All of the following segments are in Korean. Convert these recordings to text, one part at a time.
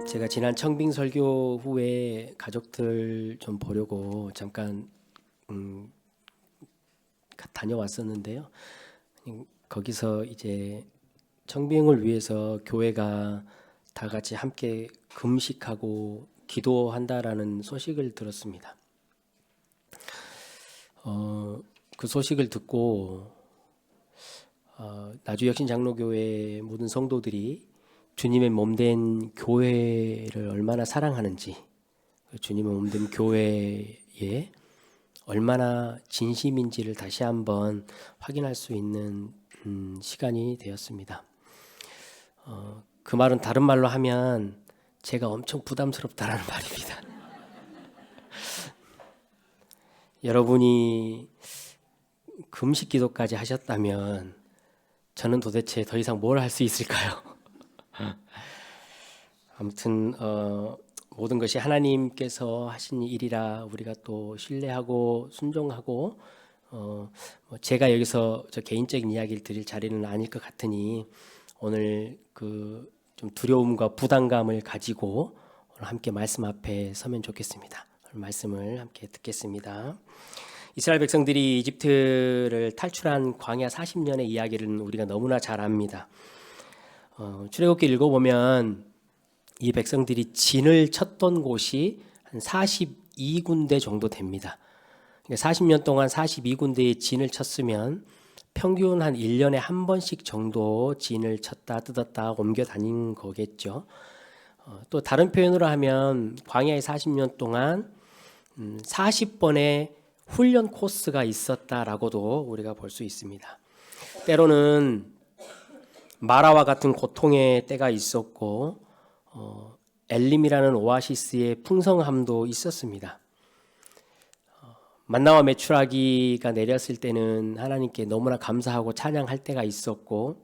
제가 지난 청빙 설교 후에 가족들 좀 보려고 잠깐 다녀왔었는데요. 거기서 이제 청빙을 위해서 교회가 다 같이 함께 금식하고 기도한다라는 소식을 들었습니다. 그 소식을 듣고 나주혁신장로교회 모든 성도들이 주님의 몸된 교회를 얼마나 사랑하는지, 주님의 몸된 교회에 얼마나 진심인지를 다시 한번 확인할 수 있는 시간이 되었습니다. 그 말은 다른 말로 하면 제가 엄청 부담스럽다라는 말입니다. 여러분이 금식 기도까지 하셨다면 저는 도대체 더 이상 뭘 할 수 있을까요? 아무튼 모든 것이 하나님께서 하신 일이라 우리가 또 신뢰하고 순종하고 제가 여기서 저 개인적인 이야기를 드릴 자리는 아닐 것 같으니 오늘 그 좀 두려움과 부담감을 가지고 오늘 함께 말씀 앞에 서면 좋겠습니다. 오늘 말씀을 함께 듣겠습니다. 이스라엘 백성들이 이집트를 탈출한 광야 40년의 이야기를 우리가 너무나 잘 압니다. 출애굽기 읽어보면 이 백성들이 진을 쳤던 곳이 한 42군데 정도 됩니다. 40년 동안 42군데의 진을 쳤으면 평균 한 1년에 한 번씩 정도 진을 쳤다 뜯었다 옮겨 다닌 거겠죠. 또 다른 표현으로 하면 광야의 40년 동안 40번의 훈련 코스가 있었다라고도 우리가 볼 수 있습니다. 때로는 마라와 같은 고통의 때가 있었고 엘림이라는 오아시스의 풍성함도 있었습니다. 만나와 메추라기가 내렸을 때는 하나님께 너무나 감사하고 찬양할 때가 있었고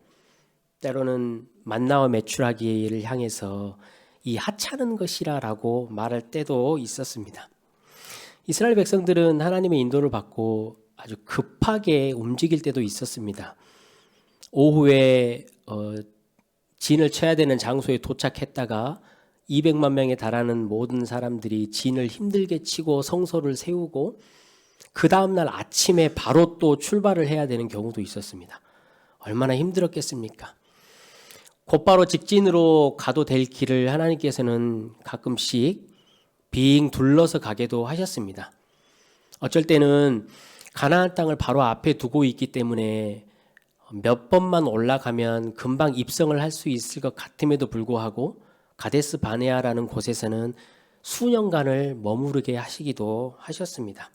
때로는 만나와 메추라기를 향해서 이 하찮은 것이라라고 말할 때도 있었습니다. 이스라엘 백성들은 하나님의 인도를 받고 아주 급하게 움직일 때도 있었습니다. 오후에 진을 쳐야 되는 장소에 도착했다가 200만 명에 달하는 모든 사람들이 진을 힘들게 치고 성소를 세우고 그 다음날 아침에 바로 또 출발을 해야 되는 경우도 있었습니다. 얼마나 힘들었겠습니까? 곧바로 직진으로 가도 될 길을 하나님께서는 가끔씩 빙 둘러서 가게도 하셨습니다. 어쩔 때는 가나안 땅을 바로 앞에 두고 있기 때문에 몇 번만 올라가면 금방 입성을 할 수 있을 것 같음에도 불구하고 가데스 바네아라는 곳에서는 수년간을 머무르게 하시기도 하셨습니다.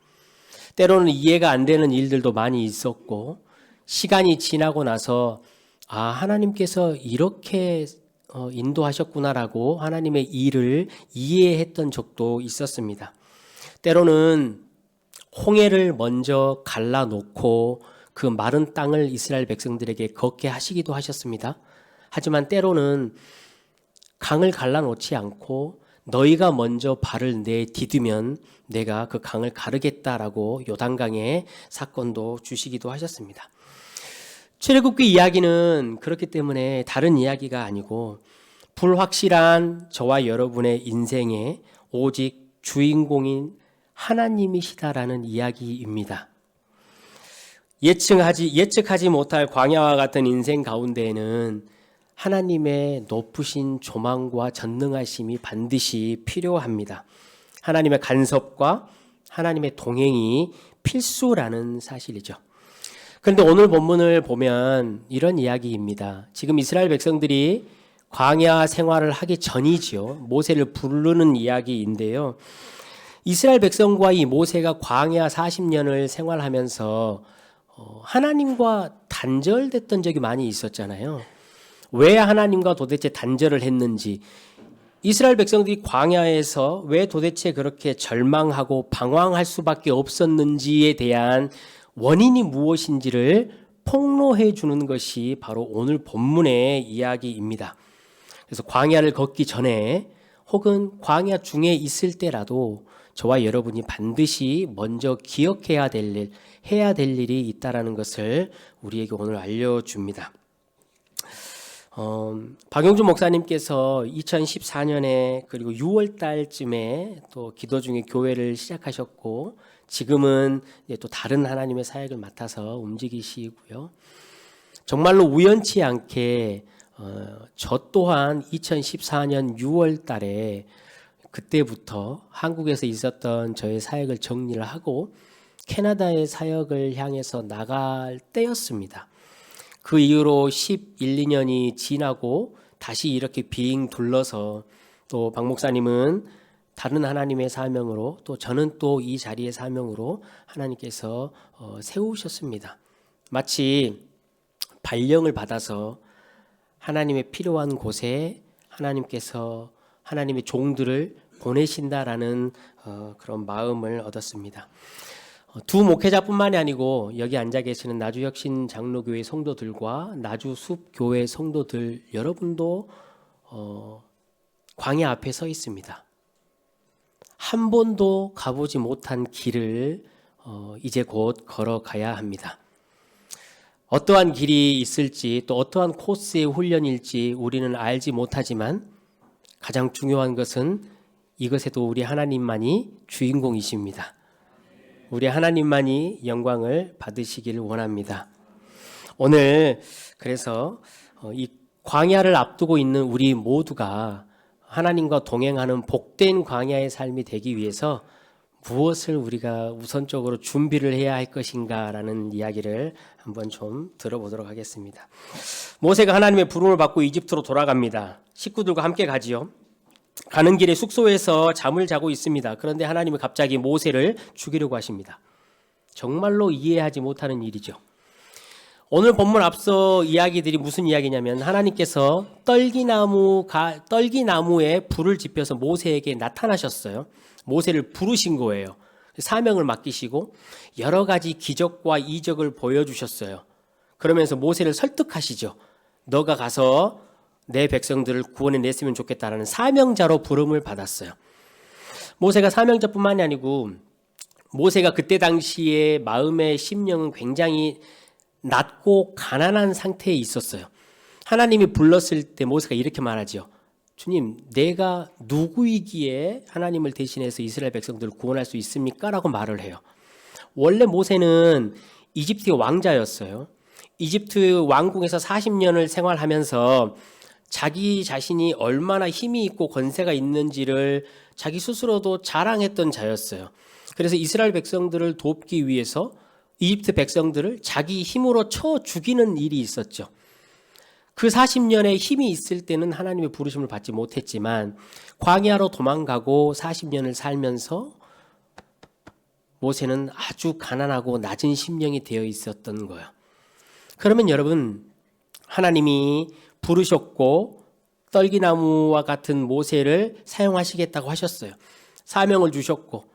때로는 이해가 안 되는 일들도 많이 있었고 시간이 지나고 나서 하나님께서 이렇게 인도하셨구나라고 하나님의 일을 이해했던 적도 있었습니다. 때로는 홍해를 먼저 갈라놓고 그 마른 땅을 이스라엘 백성들에게 걷게 하시기도 하셨습니다. 하지만 때로는 강을 갈라놓지 않고 너희가 먼저 발을 내디디면 내가 그 강을 가르겠다라고 요단강의 사건도 주시기도 하셨습니다. 출애굽기 이야기는 그렇기 때문에 다른 이야기가 아니고 불확실한 저와 여러분의 인생에 오직 주인공인 하나님이시다라는 이야기입니다. 예측하지 못할 광야와 같은 인생 가운데에는 하나님의 높으신 조망과 전능하심이 반드시 필요합니다. 하나님의 간섭과 하나님의 동행이 필수라는 사실이죠. 그런데 오늘 본문을 보면 이런 이야기입니다. 지금 이스라엘 백성들이 광야 생활을 하기 전이지요. 모세를 부르는 이야기인데요. 이스라엘 백성과 이 모세가 광야 40년을 생활하면서 하나님과 단절됐던 적이 많이 있었잖아요. 왜 하나님과 도대체 단절을 했는지, 이스라엘 백성들이 광야에서 왜 도대체 그렇게 절망하고 방황할 수밖에 없었는지에 대한 원인이 무엇인지를 폭로해 주는 것이 바로 오늘 본문의 이야기입니다. 그래서 광야를 걷기 전에 혹은 광야 중에 있을 때라도 저와 여러분이 반드시 먼저 기억해야 될 일, 해야 될 일이 있다라는 것을 우리에게 오늘 알려줍니다. 박용준 목사님께서 2014년에 그리고 6월 달쯤에 또 기도 중에 교회를 시작하셨고 지금은 이제 또 다른 하나님의 사역을 맡아서 움직이시고요. 정말로 우연치 않게 저 또한 2014년 6월 달에 그때부터 한국에서 있었던 저의 사역을 정리를 하고 캐나다의 사역을 향해서 나갈 때였습니다. 그 이후로 11, 2년이 지나고 다시 이렇게 빙 둘러서 또 박 목사님은 다른 하나님의 사명으로 또 저는 또 이 자리의 사명으로 하나님께서 세우셨습니다. 마치 발령을 받아서 하나님의 필요한 곳에 하나님께서 하나님의 종들을 보내신다라는 그런 마음을 얻었습니다. 두 목회자뿐만이 아니고 여기 앉아 계시는 나주혁신 장로교회 성도들과 나주숲교회 성도들 여러분도 광야 앞에 서 있습니다. 한 번도 가보지 못한 길을 이제 곧 걸어가야 합니다. 어떠한 길이 있을지 또 어떠한 코스의 훈련일지 우리는 알지 못하지만 가장 중요한 것은 이것에도 우리 하나님만이 주인공이십니다. 우리 하나님만이 영광을 받으시기를 원합니다. 오늘 그래서 이 광야를 앞두고 있는 우리 모두가 하나님과 동행하는 복된 광야의 삶이 되기 위해서 무엇을 우리가 우선적으로 준비를 해야 할 것인가라는 이야기를 한번 좀 들어보도록 하겠습니다. 모세가 하나님의 부름을 받고 이집트로 돌아갑니다. 식구들과 함께 가지요. 가는 길에 숙소에서 잠을 자고 있습니다. 그런데 하나님은 갑자기 모세를 죽이려고 하십니다. 정말로 이해하지 못하는 일이죠. 오늘 본문 앞서 이야기들이 무슨 이야기냐면 하나님께서 떨기나무에 불을 지펴서 모세에게 나타나셨어요. 모세를 부르신 거예요. 사명을 맡기시고 여러 가지 기적과 이적을 보여주셨어요. 그러면서 모세를 설득하시죠. 너가 가서 내 백성들을 구원해 냈으면 좋겠다라는 사명자로 부름을 받았어요. 모세가 사명자뿐만이 아니고 모세가 그때 당시에 마음의 심령은 굉장히 낮고 가난한 상태에 있었어요. 하나님이 불렀을 때 모세가 이렇게 말하죠. 주님, 내가 누구이기에 하나님을 대신해서 이스라엘 백성들을 구원할 수 있습니까? 라고 말을 해요. 원래 모세는 이집트의 왕자였어요. 이집트 왕궁에서 40년을 생활하면서 자기 자신이 얼마나 힘이 있고 권세가 있는지를 자기 스스로도 자랑했던 자였어요. 그래서 이스라엘 백성들을 돕기 위해서 이집트 백성들을 자기 힘으로 쳐 죽이는 일이 있었죠. 그 40년의 힘이 있을 때는 하나님의 부르심을 받지 못했지만 광야로 도망가고 40년을 살면서 모세는 아주 가난하고 낮은 심령이 되어 있었던 거예요. 그러면 여러분, 하나님이 부르셨고 떨기나무와 같은 모세를 사용하시겠다고 하셨어요. 사명을 주셨고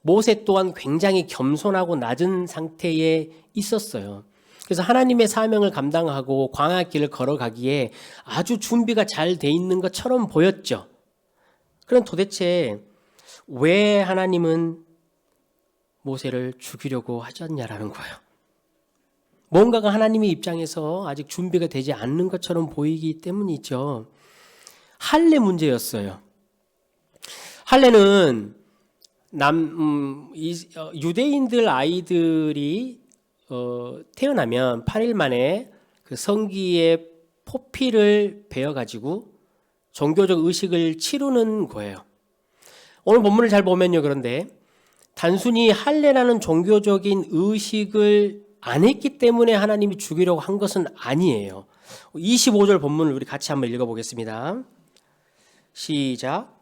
모세 또한 굉장히 겸손하고 낮은 상태에 있었어요. 그래서 하나님의 사명을 감당하고 광야길을 걸어가기에 아주 준비가 잘 돼 있는 것처럼 보였죠. 그럼 도대체 왜 하나님은 모세를 죽이려고 하셨냐라는 거예요. 뭔가가 하나님의 입장에서 아직 준비가 되지 않는 것처럼 보이기 때문이죠. 할례 문제였어요. 할례는 유대인들 아이들이 태어나면 8일 만에 그 성기의 포피를 베어가지고 종교적 의식을 치르는 거예요. 오늘 본문을 잘 보면요. 그런데 단순히 할례라는 종교적인 의식을 안 했기 때문에 하나님이 죽이려고 한 것은 아니에요. 25절 본문을 우리 같이 한번 읽어보겠습니다. 시작.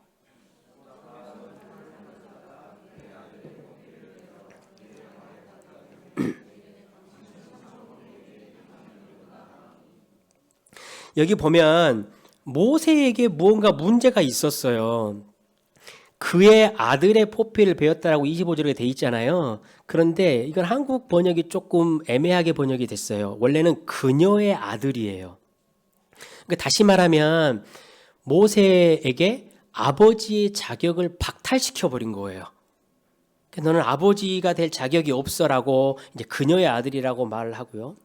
여기 보면 모세에게 무언가 문제가 있었어요. 그의 아들의 포피를 베었다라고 25절에 돼 있잖아요. 그런데 이건 한국 번역이 조금 애매하게 번역이 됐어요. 원래는 그녀의 아들이에요. 그러니까 다시 말하면 모세에게 아버지의 자격을 박탈시켜 버린 거예요. 너는 아버지가 될 자격이 없어라고 이제 그녀의 아들이라고 말을 하고요.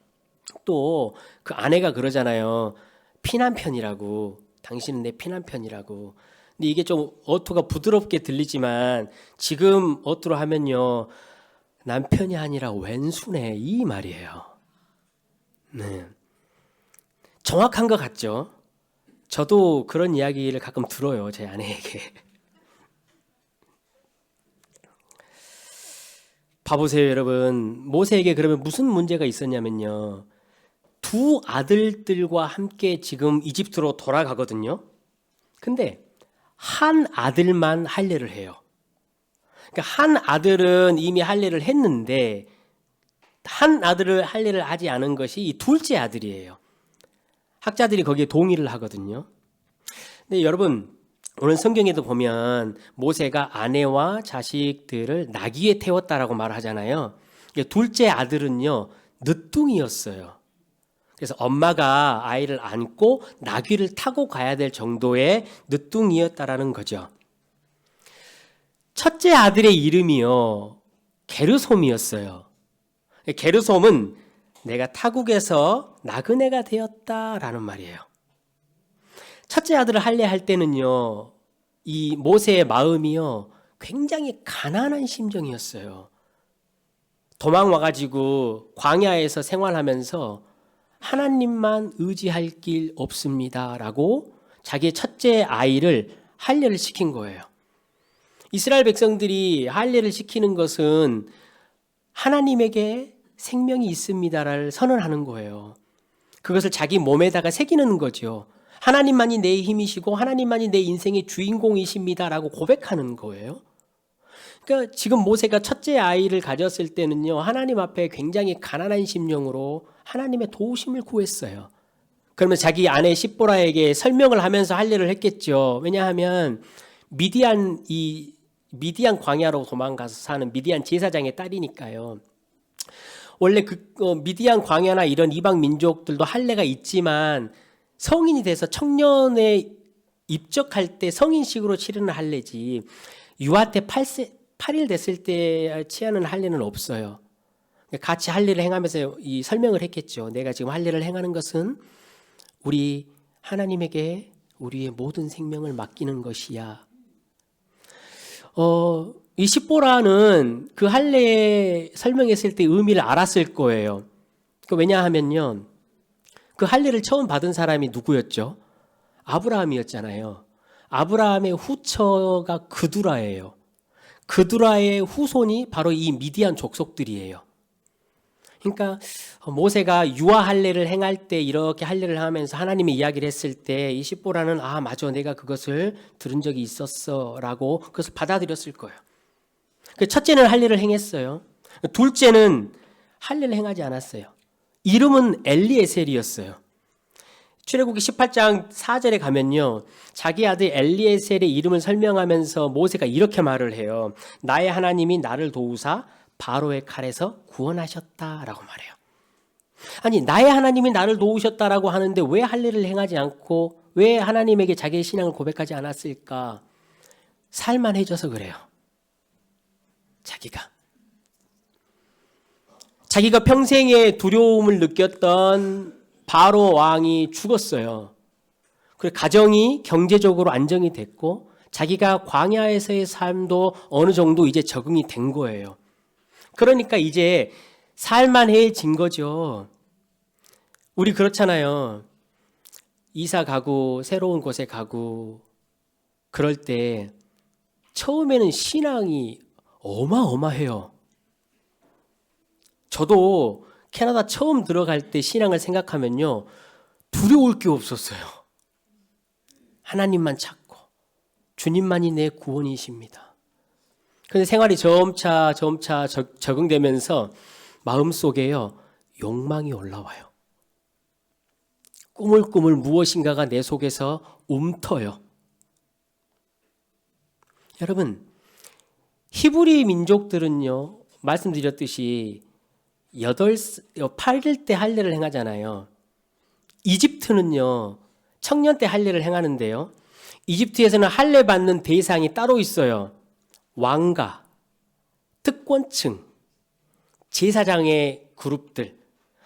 또 그 아내가 그러잖아요. 피난편이라고. 당신은 내 피난편이라고. 근데 이게 좀 어투가 부드럽게 들리지만 지금 어투로 하면요, 남편이 아니라 왼수네 이 말이에요. 네. 정확한 것 같죠? 저도 그런 이야기를 가끔 들어요, 제 아내에게. 봐보세요, 여러분. 모세에게 그러면 무슨 문제가 있었냐면요, 두 아들들과 함께 지금 이집트로 돌아가거든요. 근데 한 아들만 할례를 해요. 그러니까 한 아들은 이미 할례를 했는데 한 아들을 할례를 하지 않은 것이 이 둘째 아들이에요. 학자들이 거기에 동의를 하거든요. 근데 여러분, 오늘 성경에도 보면 모세가 아내와 자식들을 나귀에 태웠다라고 말하잖아요. 둘째 아들은요, 늦둥이였어요. 그래서 엄마가 아이를 안고 나귀를 타고 가야 될 정도의 늦둥이였다라는 거죠. 첫째 아들의 이름이요, 게르솜이었어요. 게르솜은 내가 타국에서 나그네가 되었다라는 말이에요. 첫째 아들을 할례할 때는요, 이 모세의 마음이요, 굉장히 가난한 심정이었어요. 도망 와가지고 광야에서 생활하면서 하나님만 의지할 길 없습니다라고 자기의 첫째 아이를 할례를 시킨 거예요. 이스라엘 백성들이 할례를 시키는 것은 하나님에게 생명이 있습니다를 선언하는 거예요. 그것을 자기 몸에다가 새기는 거죠. 하나님만이 내 힘이시고 하나님만이 내 인생의 주인공이십니다라고 고백하는 거예요. 그러니까 지금 모세가 첫째 아이를 가졌을 때는요, 하나님 앞에 굉장히 가난한 심령으로 하나님의 도우심을 구했어요. 그러면 자기 아내 십보라에게 설명을 하면서 할례를 했겠죠. 왜냐하면 미디안 광야로 도망가서 사는 미디안 제사장의 딸이니까요. 원래 미디안 광야나 이런 이방 민족들도 할례가 있지만 성인이 돼서 청년에 입적할 때 성인식으로 치르는 할례지 유아 때 8일 됐을 때 취하는 할례는 없어요. 같이 할례를 행하면서 이 설명을 했겠죠. 내가 지금 할례를 행하는 것은 우리 하나님에게 우리의 모든 생명을 맡기는 것이야. 이 십보라는 그 할례에 설명했을 때 의미를 알았을 거예요. 왜냐하면요, 그 할례를 처음 받은 사람이 누구였죠? 아브라함이었잖아요. 아브라함의 후처가 그두라예요. 그두라의 후손이 바로 이 미디안 족속들이에요. 그러니까 모세가 유아 할례를 행할 때 이렇게 할례를 하면서 하나님의 이야기를 했을 때 이 십보라는 맞아, 내가 그것을 들은 적이 있었어라고 그것을 받아들였을 거예요. 첫째는 할례를 행했어요. 둘째는 할례를 행하지 않았어요. 이름은 엘리에셀이었어요. 출애굽기 18장 4절에 가면요, 자기 아들 엘리에셀의 이름을 설명하면서 모세가 이렇게 말을 해요. 나의 하나님이 나를 도우사 바로의 칼에서 구원하셨다라고 말해요. 아니, 나의 하나님이 나를 도우셨다라고 하는데 왜 할례를 행하지 않고 왜 하나님에게 자기의 신앙을 고백하지 않았을까? 살만해져서 그래요. 자기가 평생에 두려움을 느꼈던 바로 왕이 죽었어요. 그리고 가정이 경제적으로 안정이 됐고 자기가 광야에서의 삶도 어느 정도 이제 적응이 된 거예요. 그러니까 이제 살만해진 거죠. 우리 그렇잖아요. 이사 가고 새로운 곳에 가고 그럴 때 처음에는 신앙이 어마어마해요. 저도 캐나다 처음 들어갈 때 신앙을 생각하면요, 두려울 게 없었어요. 하나님만 찾고 주님만이 내 구원이십니다. 그런데 생활이 점차 적응되면서 마음속에요, 욕망이 올라와요. 꾸물꾸물 무엇인가가 내 속에서 움터요. 여러분, 히브리 민족들은요, 말씀드렸듯이 8일 때 할례를 행하잖아요. 이집트는요, 청년 때 할례를 행하는데요, 이집트에서는 할례 받는 대상이 따로 있어요. 왕가, 특권층, 제사장의 그룹들,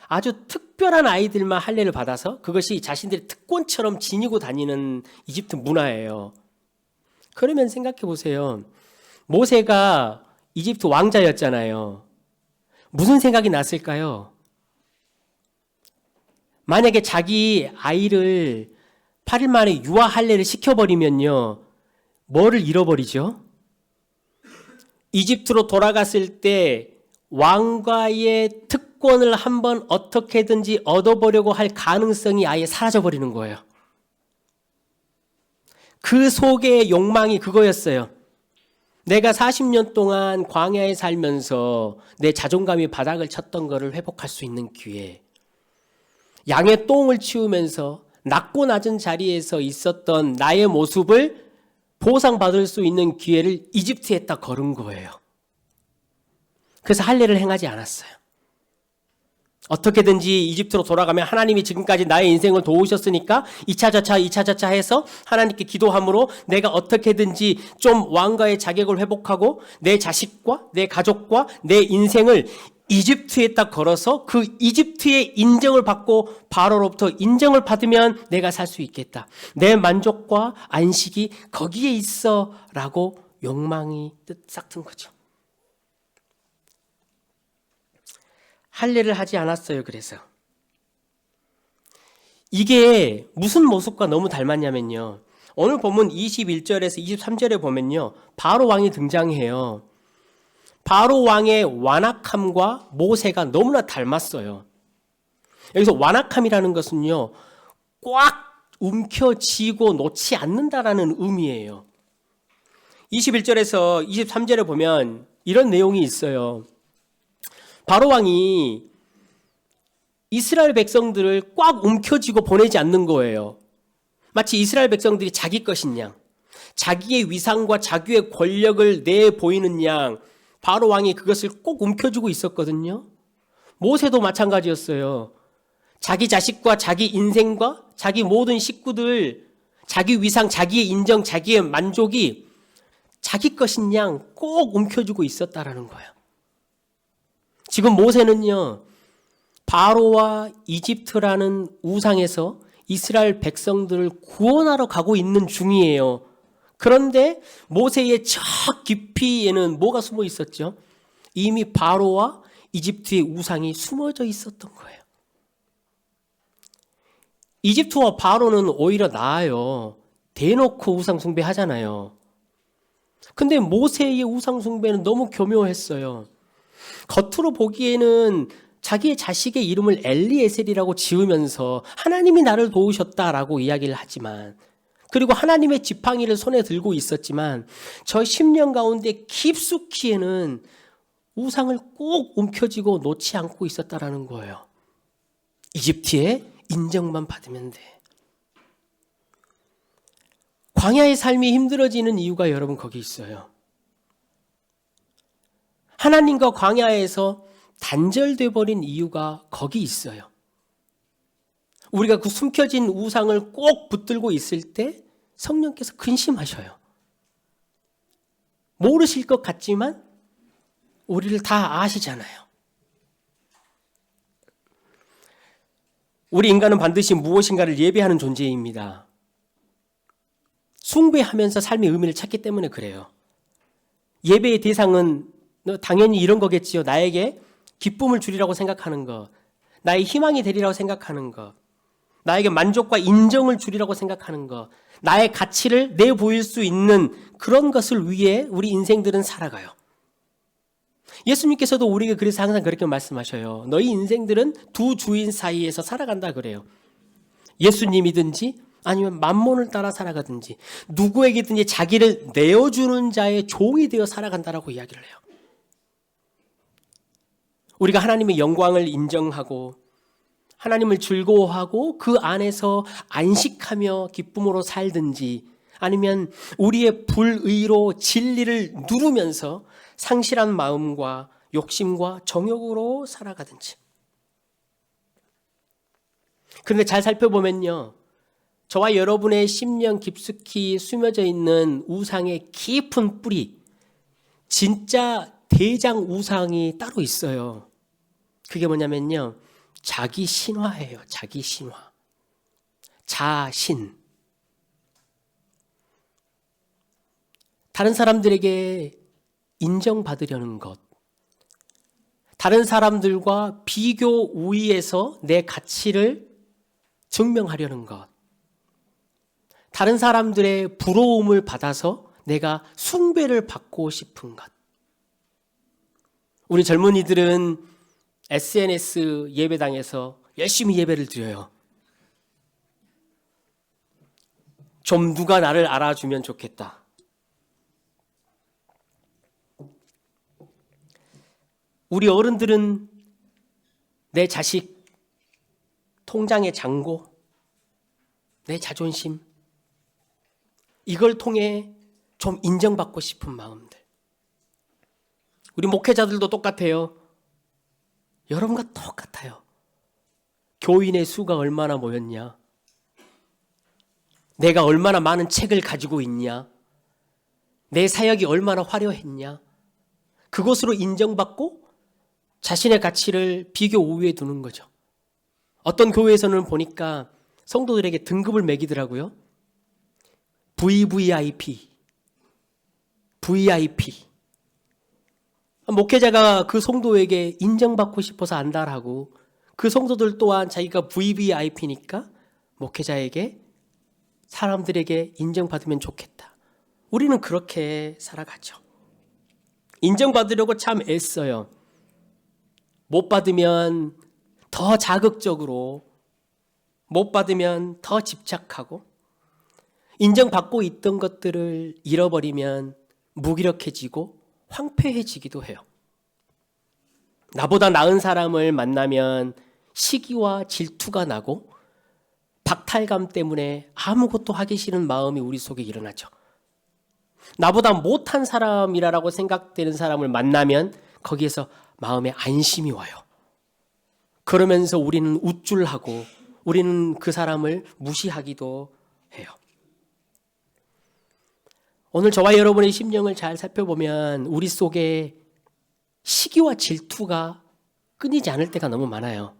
아주 특별한 아이들만 할례를 받아서 그것이 자신들의 특권처럼 지니고 다니는 이집트 문화예요. 그러면 생각해 보세요. 모세가 이집트 왕자였잖아요. 무슨 생각이 났을까요? 만약에 자기 아이를 8일 만에 유아 할례를 시켜버리면요, 뭐를 잃어버리죠? 이집트로 돌아갔을 때 왕과의 특권을 한번 어떻게든지 얻어보려고 할 가능성이 아예 사라져버리는 거예요. 그 속의 욕망이 그거였어요. 내가 40년 동안 광야에 살면서 내 자존감이 바닥을 쳤던 거를 회복할 수 있는 기회. 양의 똥을 치우면서 낮고 낮은 자리에서 있었던 나의 모습을 보상받을 수 있는 기회를 이집트에 딱 걸은 거예요. 그래서 할례를 행하지 않았어요. 어떻게든지 이집트로 돌아가면 하나님이 지금까지 나의 인생을 도우셨으니까 2차 저차 2차 저차 해서 하나님께 기도함으로 내가 어떻게든지 좀 왕가의 자격을 회복하고 내 자식과 내 가족과 내 인생을 이집트에 딱 걸어서 그 이집트의 인정을 받고 바로로부터 인정을 받으면 내가 살 수 있겠다. 내 만족과 안식이 거기에 있어 라고 욕망이 싹 튼 거죠. 할례를 하지 않았어요. 그래서 이게 무슨 모습과 너무 닮았냐면요, 오늘 본문 21절에서 23절에 보면요, 바로 왕이 등장해요. 바로 왕의 완악함과 모세가 너무나 닮았어요. 여기서 완악함이라는 것은요, 꽉 움켜쥐고 놓지 않는다라는 의미예요. 21절에서 23절에 보면 이런 내용이 있어요. 바로 왕이 이스라엘 백성들을 꽉 움켜쥐고 보내지 않는 거예요. 마치 이스라엘 백성들이 자기 것인 양, 자기의 위상과 자기의 권력을 내보이는 양, 바로 왕이 그것을 꼭 움켜쥐고 있었거든요. 모세도 마찬가지였어요. 자기 자식과 자기 인생과 자기 모든 식구들, 자기 위상, 자기의 인정, 자기의 만족이 자기 것인 양 꼭 움켜쥐고 있었다라는 거예요. 지금 모세는요, 바로와 이집트라는 우상에서 이스라엘 백성들을 구원하러 가고 있는 중이에요. 그런데 모세의 저 깊이에는 뭐가 숨어 있었죠? 이미 바로와 이집트의 우상이 숨어져 있었던 거예요. 이집트와 바로는 오히려 나아요. 대놓고 우상 숭배하잖아요. 근데 모세의 우상 숭배는 너무 교묘했어요. 겉으로 보기에는 자기의 자식의 이름을 엘리에셀이라고 지으면서 하나님이 나를 도우셨다라고 이야기를 하지만, 그리고 하나님의 지팡이를 손에 들고 있었지만 저 심령 가운데 깊숙이에는 우상을 꼭 움켜쥐고 놓지 않고 있었다라는 거예요. 이집트의 인정만 받으면 돼. 광야의 삶이 힘들어지는 이유가 여러분 거기 있어요. 하나님과 광야에서 단절돼 버린 이유가 거기 있어요. 우리가 그 숨겨진 우상을 꼭 붙들고 있을 때 성령께서 근심하셔요. 모르실 것 같지만 우리를 다 아시잖아요. 우리 인간은 반드시 무엇인가를 예배하는 존재입니다. 숭배하면서 삶의 의미를 찾기 때문에 그래요. 예배의 대상은 당연히 이런 거겠지요. 나에게 기쁨을 주리라고 생각하는 것, 나의 희망이 되리라고 생각하는 것, 나에게 만족과 인정을 주리라고 생각하는 것, 나의 가치를 내보일 수 있는 그런 것을 위해 우리 인생들은 살아가요. 예수님께서도 우리에게 그래서 항상 그렇게 말씀하셔요. 너희 인생들은 두 주인 사이에서 살아간다 그래요. 예수님이든지 아니면 만몬을 따라 살아가든지 누구에게든지 자기를 내어주는 자의 종이 되어 살아간다라고 이야기를 해요. 우리가 하나님의 영광을 인정하고 하나님을 즐거워하고 그 안에서 안식하며 기쁨으로 살든지, 아니면 우리의 불의로 진리를 누르면서 상실한 마음과 욕심과 정욕으로 살아가든지. 그런데 잘 살펴보면요, 저와 여러분의 심령 깊숙이 숨어져 있는 우상의 깊은 뿌리, 진짜 대장 우상이 따로 있어요. 그게 뭐냐면요, 자기 신화예요. 자기 신화. 자신. 다른 사람들에게 인정받으려는 것. 다른 사람들과 비교 우위에서 내 가치를 증명하려는 것. 다른 사람들의 부러움을 받아서 내가 숭배를 받고 싶은 것. 우리 젊은이들은 SNS 예배당에서 열심히 예배를 드려요. 좀 누가 나를 알아주면 좋겠다. 우리 어른들은 내 자식, 통장의 잔고, 내 자존심, 이걸 통해 좀 인정받고 싶은 마음들. 우리 목회자들도 똑같아요. 여러분과 똑같아요. 교인의 수가 얼마나 모였냐? 내가 얼마나 많은 책을 가지고 있냐? 내 사역이 얼마나 화려했냐? 그것으로 인정받고 자신의 가치를 비교 우위에 두는 거죠. 어떤 교회에서는 보니까 성도들에게 등급을 매기더라고요. VVIP. 목회자가 그 성도에게 인정받고 싶어서 안달하고 그 성도들 또한 자기가 VVIP니까 목회자에게 사람들에게 인정받으면 좋겠다. 우리는 그렇게 살아가죠. 인정받으려고 참 애써요. 못 받으면 더 자극적으로, 못 받으면 더 집착하고, 인정받고 있던 것들을 잃어버리면 무기력해지고 황폐해지기도 해요. 나보다 나은 사람을 만나면 시기와 질투가 나고 박탈감 때문에 아무것도 하기 싫은 마음이 우리 속에 일어나죠. 나보다 못한 사람이라고 생각되는 사람을 만나면 거기에서 마음에 안심이 와요. 그러면서 우리는 우쭐하고 우리는 그 사람을 무시하기도 해요. 오늘 저와 여러분의 심령을 잘 살펴보면 우리 속에 시기와 질투가 끊이지 않을 때가 너무 많아요.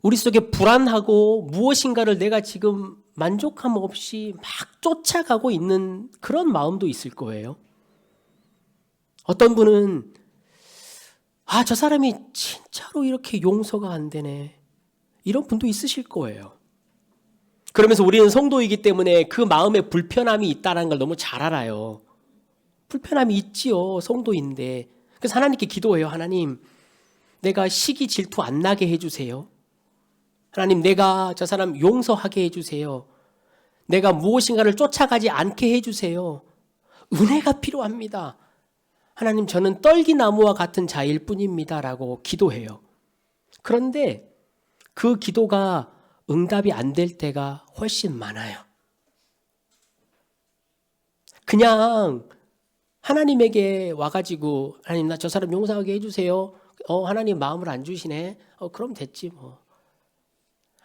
우리 속에 불안하고 무엇인가를 내가 지금 만족함 없이 막 쫓아가고 있는 그런 마음도 있을 거예요. 어떤 분은 저 사람이 진짜로 이렇게 용서가 안 되네. 이런 분도 있으실 거예요. 그러면서 우리는 성도이기 때문에 그 마음에 불편함이 있다는 걸 너무 잘 알아요. 불편함이 있지요. 성도인데. 그래서 하나님께 기도해요. 하나님, 내가 시기 질투 안 나게 해주세요. 하나님, 내가 저 사람 용서하게 해주세요. 내가 무엇인가를 쫓아가지 않게 해주세요. 은혜가 필요합니다. 하나님, 저는 떨기나무와 같은 자일 뿐입니다. 라고 기도해요. 그런데 그 기도가 응답이 안 될 때가 훨씬 많아요. 그냥 하나님에게 와가지고 하나님, 나 저 사람 용서하게 해주세요. 하나님 마음을 안 주시네. 그럼 됐지 뭐.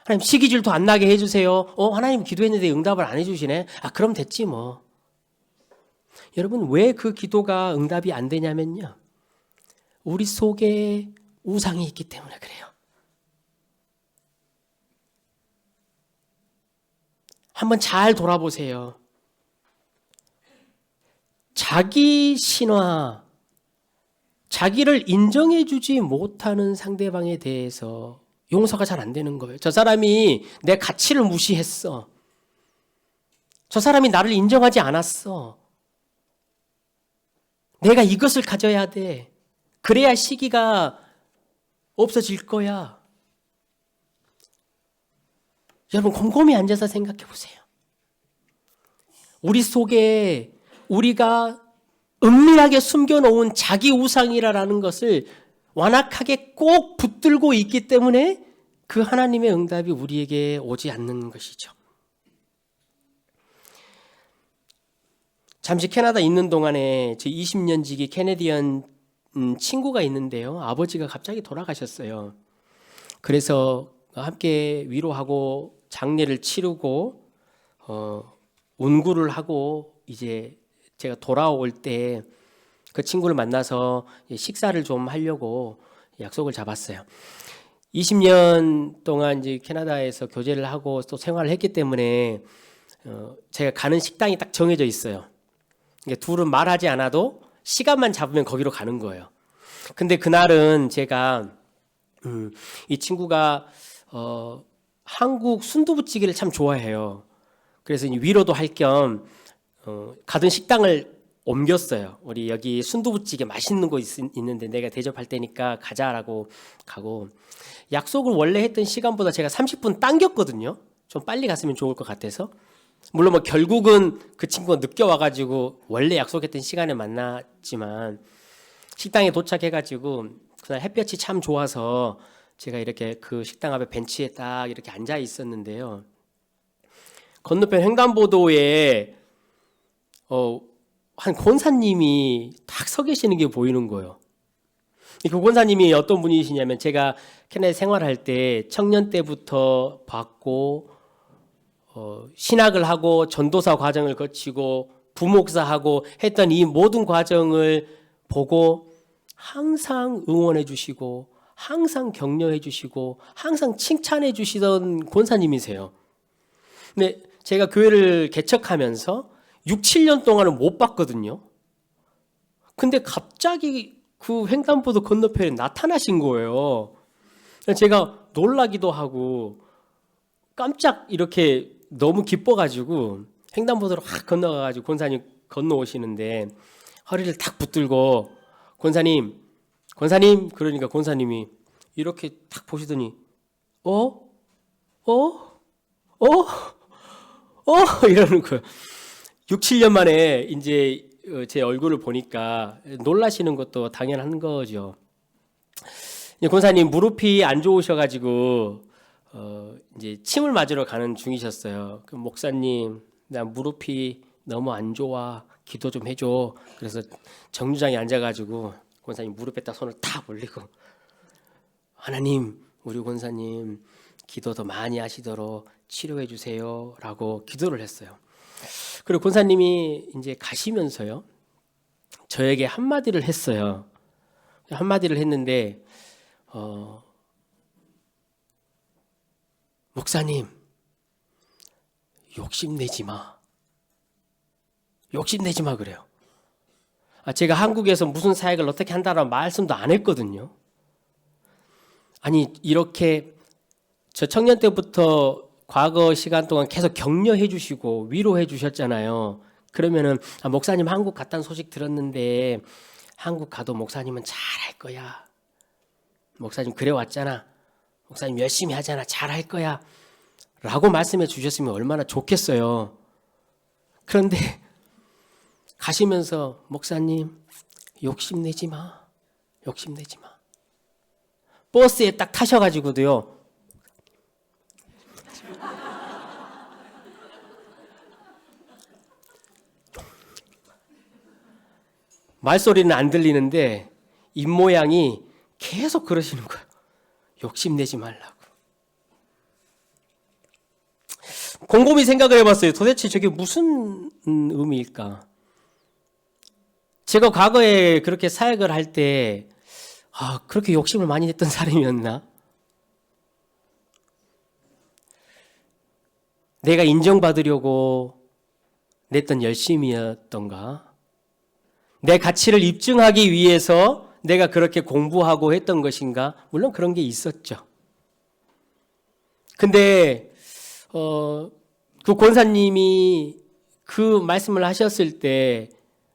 하나님 시기질투 안 나게 해주세요. 하나님 기도했는데 응답을 안 해주시네. 그럼 됐지 뭐. 여러분, 왜 그 기도가 응답이 안 되냐면요, 우리 속에 우상이 있기 때문에 그래요. 한번 잘 돌아보세요. 자기 신화, 자기를 인정해주지 못하는 상대방에 대해서 용서가 잘 안 되는 거예요. 저 사람이 내 가치를 무시했어. 저 사람이 나를 인정하지 않았어. 내가 이것을 가져야 돼. 그래야 시기가 없어질 거야. 여러분, 곰곰이 앉아서 생각해 보세요. 우리 속에 우리가 은밀하게 숨겨놓은 자기 우상이라는 것을 완악하게 꼭 붙들고 있기 때문에 그 하나님의 응답이 우리에게 오지 않는 것이죠. 잠시 캐나다 있는 동안에 제 20년 지기 캐네디언 친구가 있는데요. 아버지가 갑자기 돌아가셨어요. 그래서 함께 위로하고 장례를 치르고 운구를 하고 이제 제가 돌아올 때 그 친구를 만나서 식사를 좀 하려고 약속을 잡았어요. 20년 동안 이제 캐나다에서 교제를 하고 또 생활을 했기 때문에 제가 가는 식당이 딱 정해져 있어요. 그러니까 둘은 말하지 않아도 시간만 잡으면 거기로 가는 거예요. 근데 그날은 제가 이 친구가 한국 순두부찌개를 참 좋아해요. 그래서 위로도 할 겸 가던 식당을 옮겼어요. 우리 여기 순두부찌개 맛있는 거 있는데 내가 대접할 테니까 가자라고 가고, 약속을 원래 했던 시간보다 제가 30분 당겼거든요. 좀 빨리 갔으면 좋을 것 같아서. 물론 뭐 결국은 그 친구가 늦게 와가지고 원래 약속했던 시간에 만났지만, 식당에 도착해가지고 그날 햇볕이 참 좋아서 제가 이렇게 그 식당 앞에 벤치에 딱 이렇게 앉아 있었는데요. 건너편 횡단보도에 한 권사님이 딱 서 계시는 게 보이는 거예요. 그 권사님이 어떤 분이시냐면, 제가 캐나다에 생활할 때 청년 때부터 봤고 신학을 하고 전도사 과정을 거치고 부목사하고 했던 이 모든 과정을 보고 항상 응원해 주시고 항상 격려해 주시고 항상 칭찬해 주시던 권사님이세요. 근데 제가 교회를 개척하면서 6, 7년 동안은 못 봤거든요. 근데 갑자기 그 횡단보도 건너편에 나타나신 거예요. 제가 놀라기도 하고 깜짝 이렇게 너무 기뻐가지고 횡단보도로 확 건너가가지고 권사님 건너오시는데 허리를 탁 붙들고 권사님 그러니까 권사님이 이렇게 탁 보시더니 이러는 거예요. 6, 7년 만에 이제 제 얼굴을 보니까 놀라시는 것도 당연한 거죠. 권사님 무릎이 안 좋으셔가지고 이제 침을 맞으러 가는 중이셨어요. 그 목사님, 나 무릎이 너무 안 좋아, 기도 좀 해줘. 그래서 정류장에 앉아가지고 권사님 무릎에 딱 손을 탁 올리고, 하나님, 우리 권사님 기도 더 많이 하시도록 치료해 주세요라고 기도를 했어요. 그리고 권사님이 이제 가시면서요, 저에게 한마디를 했어요. 한마디를 했는데, 목사님, 욕심내지 마. 욕심내지 마 그래요. 제가 한국에서 무슨 사역을 어떻게 한다는 말씀도 안 했거든요. 아니, 이렇게 저 청년 때부터 과거 시간 동안 계속 격려해 주시고 위로해 주셨잖아요. 그러면은 목사님 한국 갔다는 소식 들었는데 한국 가도 목사님은 잘할 거야. 목사님 그래 왔잖아. 목사님 열심히 하잖아. 잘할 거야. 라고 말씀해 주셨으면 얼마나 좋겠어요. 그런데 가시면서 목사님 욕심내지 마. 욕심내지 마. 버스에 딱 타셔가지고도요. 말소리는 안 들리는데 입모양이 계속 그러시는 거예요. 욕심내지 말라고. 곰곰이 생각을 해봤어요. 도대체 저게 무슨 의미일까? 제가 과거에 그렇게 사역을 할 때 그렇게 욕심을 많이 냈던 사람이었나? 내가 인정받으려고 냈던 열심이었던가? 내 가치를 입증하기 위해서 내가 그렇게 공부하고 했던 것인가? 물론 그런 게 있었죠. 근데 그 권사님이 그 말씀을 하셨을 때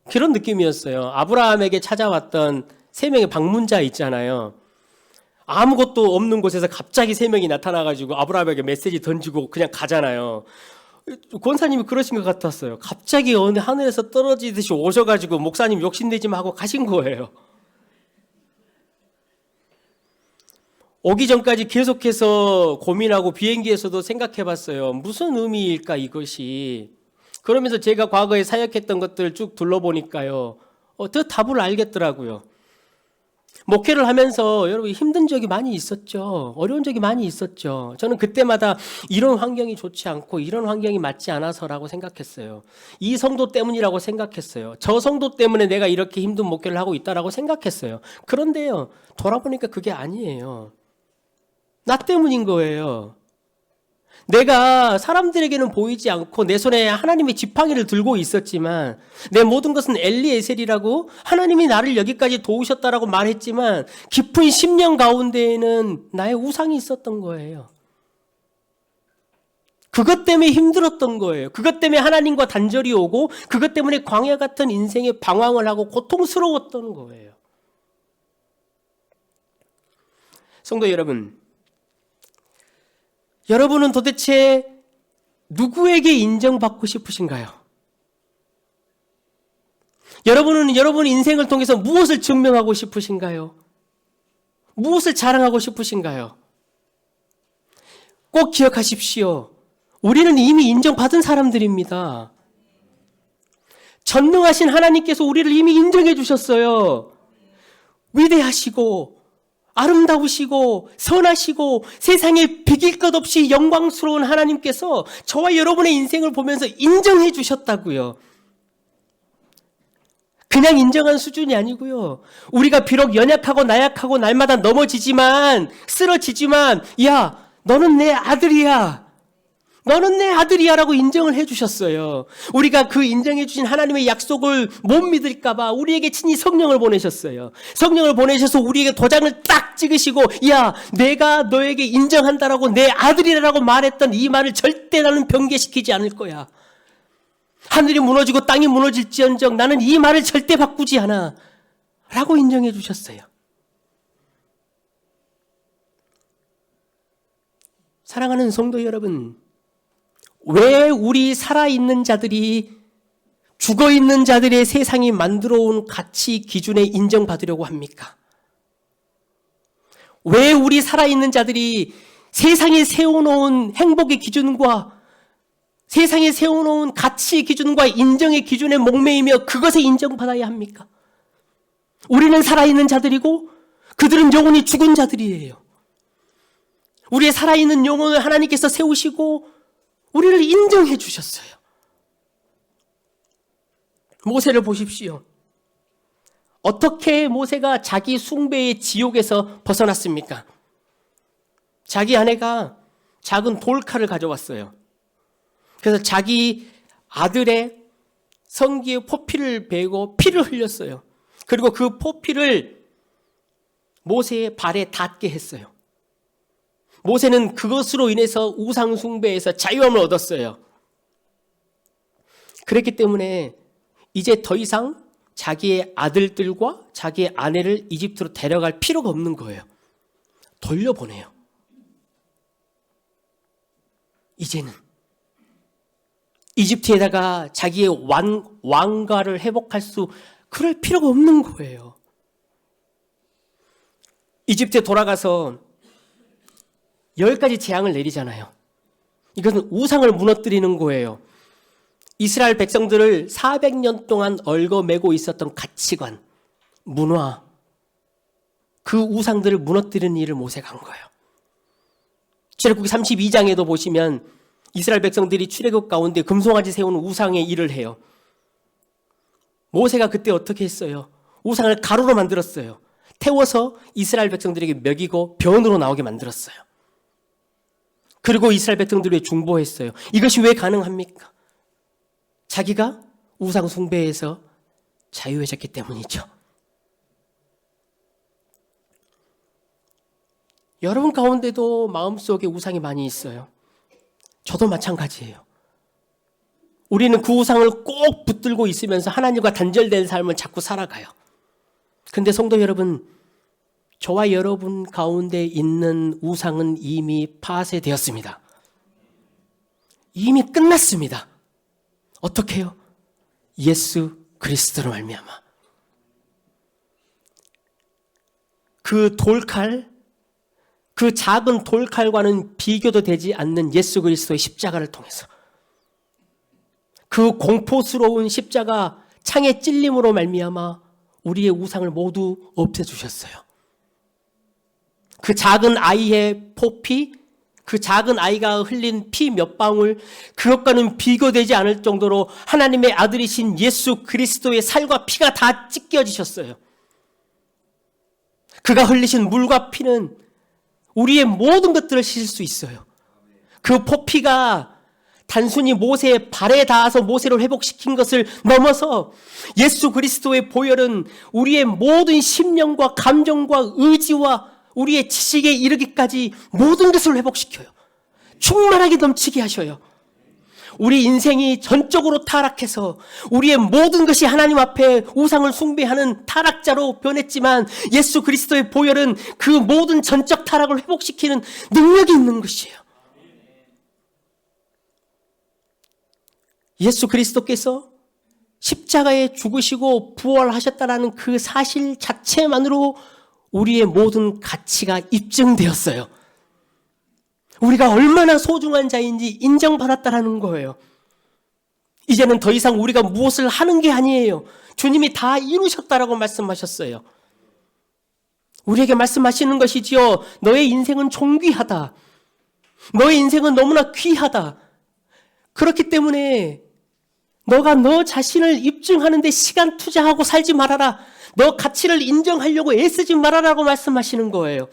그런 느낌이었어요. 아브라함에게 찾아왔던 3명의 방문자 있잖아요. 아무것도 없는 곳에서 갑자기 3명이 나타나가지고 아브라함에게 메시지 던지고 그냥 가잖아요. 권사님이 그러신 것 같았어요. 갑자기 어느 하늘에서 떨어지듯이 오셔가지고 목사님 욕심내지 마 하고 가신 거예요. 오기 전까지 계속해서 고민하고 비행기에서도 생각해봤어요. 무슨 의미일까 이것이. 그러면서 제가 과거에 사역했던 것들을 쭉 둘러보니까요, 더 답을 알겠더라고요. 목회를 하면서 여러분 힘든 적이 많이 있었죠. 어려운 적이 많이 있었죠. 저는 그때마다 이런 환경이 좋지 않고 이런 환경이 맞지 않아서라고 생각했어요. 이 성도 때문이라고 생각했어요. 저 성도 때문에 내가 이렇게 힘든 목회를 하고 있다라고 생각했어요. 그런데요, 돌아보니까 그게 아니에요. 나 때문인 거예요. 내가 사람들에게는 보이지 않고 내 손에 하나님의 지팡이를 들고 있었지만 내 모든 것은 엘리에셀이라고 하나님이 나를 여기까지 도우셨다라고 말했지만 깊은 심령 가운데에는 나의 우상이 있었던 거예요. 그것 때문에 힘들었던 거예요. 그것 때문에 하나님과 단절이 오고 그것 때문에 광야 같은 인생에 방황을 하고 고통스러웠던 거예요. 성도 여러분, 여러분은 도대체 누구에게 인정받고 싶으신가요? 여러분은 여러분의 인생을 통해서 무엇을 증명하고 싶으신가요? 무엇을 자랑하고 싶으신가요? 꼭 기억하십시오. 우리는 이미 인정받은 사람들입니다. 전능하신 하나님께서 우리를 이미 인정해 주셨어요. 위대하시고 아름다우시고 선하시고 세상에 비길 것 없이 영광스러운 하나님께서 저와 여러분의 인생을 보면서 인정해 주셨다고요. 그냥 인정한 수준이 아니고요. 우리가 비록 연약하고 나약하고 날마다 넘어지지만 쓰러지지만 야, 너는 내 아들이야. 너는 내 아들이야라고 인정을 해주셨어요. 우리가 그 인정해 주신 하나님의 약속을 못 믿을까 봐 우리에게 친히 성령을 보내셨어요. 성령을 보내셔서 우리에게 도장을 딱 찍으시고 야, 내가 너에게 인정한다라고 내 아들이라고 말했던 이 말을 절대 나는 변개시키지 않을 거야. 하늘이 무너지고 땅이 무너질지언정 나는 이 말을 절대 바꾸지 않아 라고 인정해 주셨어요. 사랑하는 성도 여러분, 왜 우리 살아있는 자들이 죽어있는 자들의 세상이 만들어온 가치 기준에 인정받으려고 합니까? 왜 우리 살아있는 자들이 세상에 세워놓은 행복의 기준과 세상에 세워놓은 가치 기준과 인정의 기준에 목매이며 그것에 인정받아야 합니까? 우리는 살아있는 자들이고 그들은 영원히 죽은 자들이에요. 우리의 살아있는 영혼을 하나님께서 세우시고 우리를 인정해 주셨어요. 모세를 보십시오. 어떻게 모세가 자기 숭배의 지옥에서 벗어났습니까? 자기 아내가 작은 돌칼을 가져왔어요. 그래서 자기 아들의 성기의 포피를 베고 피를 흘렸어요. 그리고 그 포피를 모세의 발에 닿게 했어요. 모세는 그것으로 인해서 우상 숭배에서 자유함을 얻었어요. 그랬기 때문에 이제 더 이상 자기의 아들들과 자기의 아내를 이집트로 데려갈 필요가 없는 거예요. 돌려보내요. 이제는 이집트에다가 자기의 왕가를 회복할 수 그럴 필요가 없는 거예요. 이집트에 돌아가서 10가지 재앙을 내리잖아요. 이것은 우상을 무너뜨리는 거예요. 이스라엘 백성들을 400년 동안 얽어매고 있었던 가치관, 문화, 그 우상들을 무너뜨리는 일을 모세가 한 거예요. 출애굽기 32장에도 보시면 이스라엘 백성들이 출애굽 가운데 금송아지 세우는 우상의 일을 해요. 모세가 그때 어떻게 했어요? 우상을 가루로 만들었어요. 태워서 이스라엘 백성들에게 먹이고 변으로 나오게 만들었어요. 그리고 이스라엘 백성들을 중보했어요. 이것이 왜 가능합니까? 자기가 우상 숭배에서 자유해졌기 때문이죠. 여러분 가운데도 마음속에 우상이 많이 있어요. 저도 마찬가지예요. 우리는 그 우상을 꼭 붙들고 있으면서 하나님과 단절된 삶을 자꾸 살아가요. 근데 성도 여러분, 저와 여러분 가운데 있는 우상은 이미 파쇄되었습니다. 이미 끝났습니다. 어떻게 해요? 예수 그리스도로 말미암아. 그 돌칼, 그 작은 돌칼과는 비교도 되지 않는 예수 그리스도의 십자가를 통해서 그 공포스러운 십자가 창에 찔림으로 말미암아 우리의 우상을 모두 없애주셨어요. 그 작은 아이의 포피, 그 작은 아이가 흘린 피 몇 방울, 그것과는 비교되지 않을 정도로 하나님의 아들이신 예수 그리스도의 살과 피가 다 찢겨지셨어요. 그가 흘리신 물과 피는 우리의 모든 것들을 씻을 수 있어요. 그 포피가 단순히 모세의 발에 닿아서 모세를 회복시킨 것을 넘어서 예수 그리스도의 보혈은 우리의 모든 심령과 감정과 의지와 우리의 지식에 이르기까지 모든 것을 회복시켜요. 충만하게 넘치게 하셔요. 우리 인생이 전적으로 타락해서 우리의 모든 것이 하나님 앞에 우상을 숭배하는 타락자로 변했지만 예수 그리스도의 보혈은 그 모든 전적 타락을 회복시키는 능력이 있는 것이에요. 예수 그리스도께서 십자가에 죽으시고 부활하셨다는 그 사실 자체만으로 우리의 모든 가치가 입증되었어요. 우리가 얼마나 소중한 자인지 인정받았다라는 거예요. 이제는 더 이상 우리가 무엇을 하는 게 아니에요. 주님이 다 이루셨다라고 말씀하셨어요. 우리에게 말씀하시는 것이지요. 너의 인생은 존귀하다. 너의 인생은 너무나 귀하다. 그렇기 때문에 너가 너 자신을 입증하는 데 시간 투자하고 살지 말아라. 너 가치를 인정하려고 애쓰지 말아라고 말씀하시는 거예요.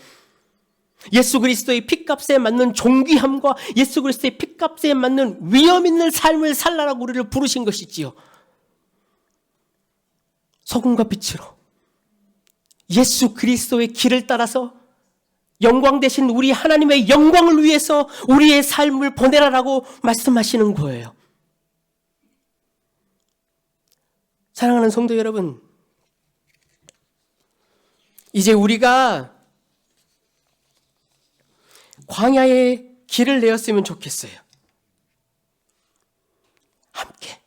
예수 그리스도의 핏값에 맞는 존귀함과 예수 그리스도의 핏값에 맞는 위험 있는 삶을 살라라고 우리를 부르신 것이지요. 소금과 빛으로 예수 그리스도의 길을 따라서 영광 되신 우리 하나님의 영광을 위해서 우리의 삶을 보내라라고 말씀하시는 거예요. 사랑하는 성도 여러분, 이제 우리가 광야의 길을 내었으면 좋겠어요. 함께.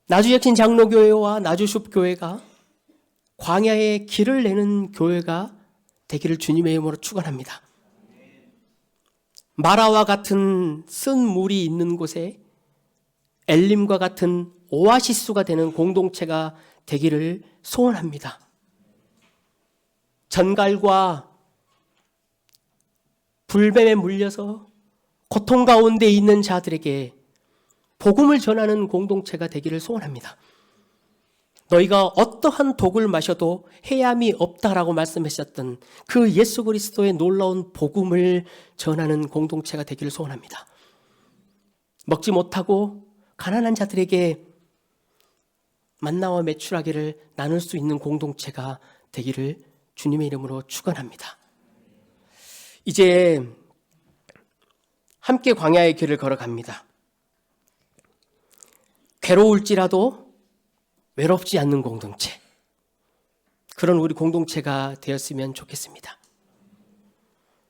나주혁신 장로교회와 나주숲교회가 광야의 길을 내는 교회가 되기를 주님의 이름으로 축원합니다. 마라와 같은 쓴 물이 있는 곳에 엘림과 같은 오아시스가 되는 공동체가 되기를 소원합니다. 전갈과 불뱀에 물려서 고통 가운데 있는 자들에게 복음을 전하는 공동체가 되기를 소원합니다. 너희가 어떠한 독을 마셔도 해함이 없다라고 말씀하셨던 그 예수 그리스도의 놀라운 복음을 전하는 공동체가 되기를 소원합니다. 먹지 못하고 가난한 자들에게 만나와 메추라기를 나눌 수 있는 공동체가 되기를 주님의 이름으로 축원합니다. 이제 함께 광야의 길을 걸어갑니다. 괴로울지라도 외롭지 않는 공동체, 그런 우리 공동체가 되었으면 좋겠습니다.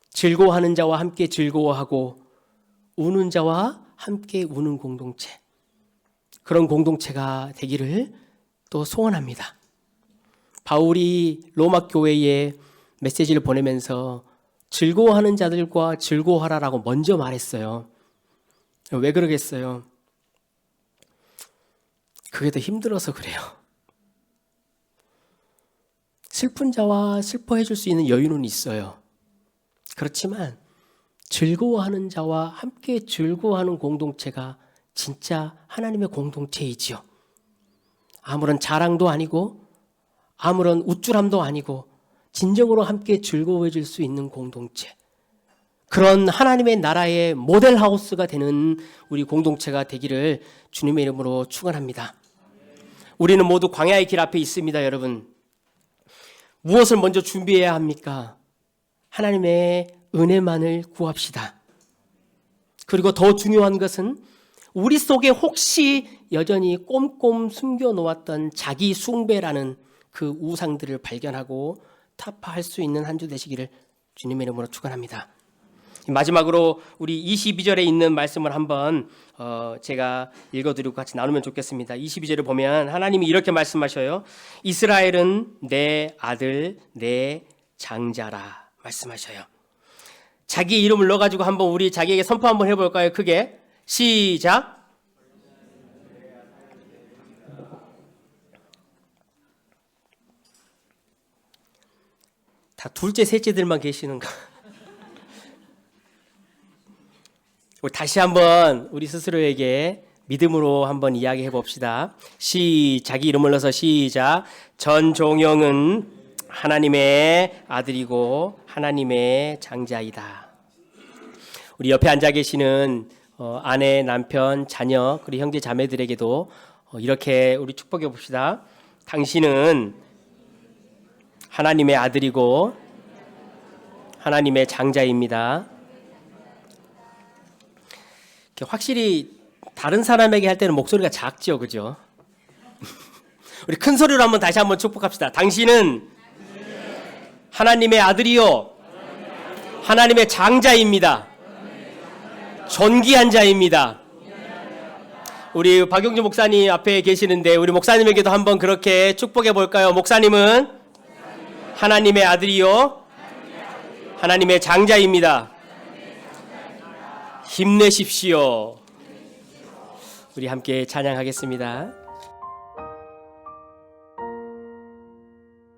즐거워하는 자와 함께 즐거워하고 우는 자와 함께 우는 공동체, 그런 공동체가 되기를 또 소원합니다. 바울이 로마 교회에 메시지를 보내면서 즐거워하는 자들과 즐거워하라라고 먼저 말했어요. 왜 그러겠어요? 그게 더 힘들어서 그래요. 슬픈 자와 슬퍼해 줄 수 있는 여유는 있어요. 그렇지만 즐거워하는 자와 함께 즐거워하는 공동체가 진짜 하나님의 공동체이지요. 아무런 자랑도 아니고 아무런 우쭐함도 아니고 진정으로 함께 즐거워해 줄 수 있는 공동체, 그런 하나님의 나라의 모델하우스가 되는 우리 공동체가 되기를 주님의 이름으로 축원합니다. 우리는 모두 광야의 길 앞에 있습니다. 여러분, 무엇을 먼저 준비해야 합니까? 하나님의 은혜만을 구합시다. 그리고 더 중요한 것은 우리 속에 혹시 여전히 꼼꼼 숨겨놓았던 자기 숭배라는 그 우상들을 발견하고 타파할 수 있는 한 주 되시기를 주님의 이름으로 축원합니다. 마지막으로 우리 22절에 있는 말씀을 한번 제가 읽어드리고 같이 나누면 좋겠습니다. 22절을 보면 하나님이 이렇게 말씀하셔요. 이스라엘은 내 아들, 내 장자라 말씀하셔요. 자기 이름을 넣어가지고 한번 우리 자기에게 선포 한번 해볼까요? 크게 시작. 다 둘째, 셋째들만 계시는가? 우리 다시 한번 우리 스스로에게 믿음으로 한번 이야기해 봅시다. 자기 이름을 넣어서 시작. 전종영은 하나님의 아들이고 하나님의 장자이다. 우리 옆에 앉아 계시는 아내, 남편, 자녀, 그리고 형제 자매들에게도 이렇게 우리 축복해 봅시다. 당신은 하나님의 아들이고 하나님의 장자입니다. 확실히 다른 사람에게 할 때는 목소리가 작죠, 그죠? 우리 큰 소리로 한번 다시 한번 축복합시다. 당신은 하나님의 아들이요, 하나님의 장자입니다. 존귀한 자입니다. 우리 박용주 목사님 앞에 계시는데 우리 목사님에게도 한번 그렇게 축복해 볼까요? 목사님은 하나님의 아들이요, 하나님의 장자입니다. 힘내십시오. 우리 함께 찬양하겠습니다.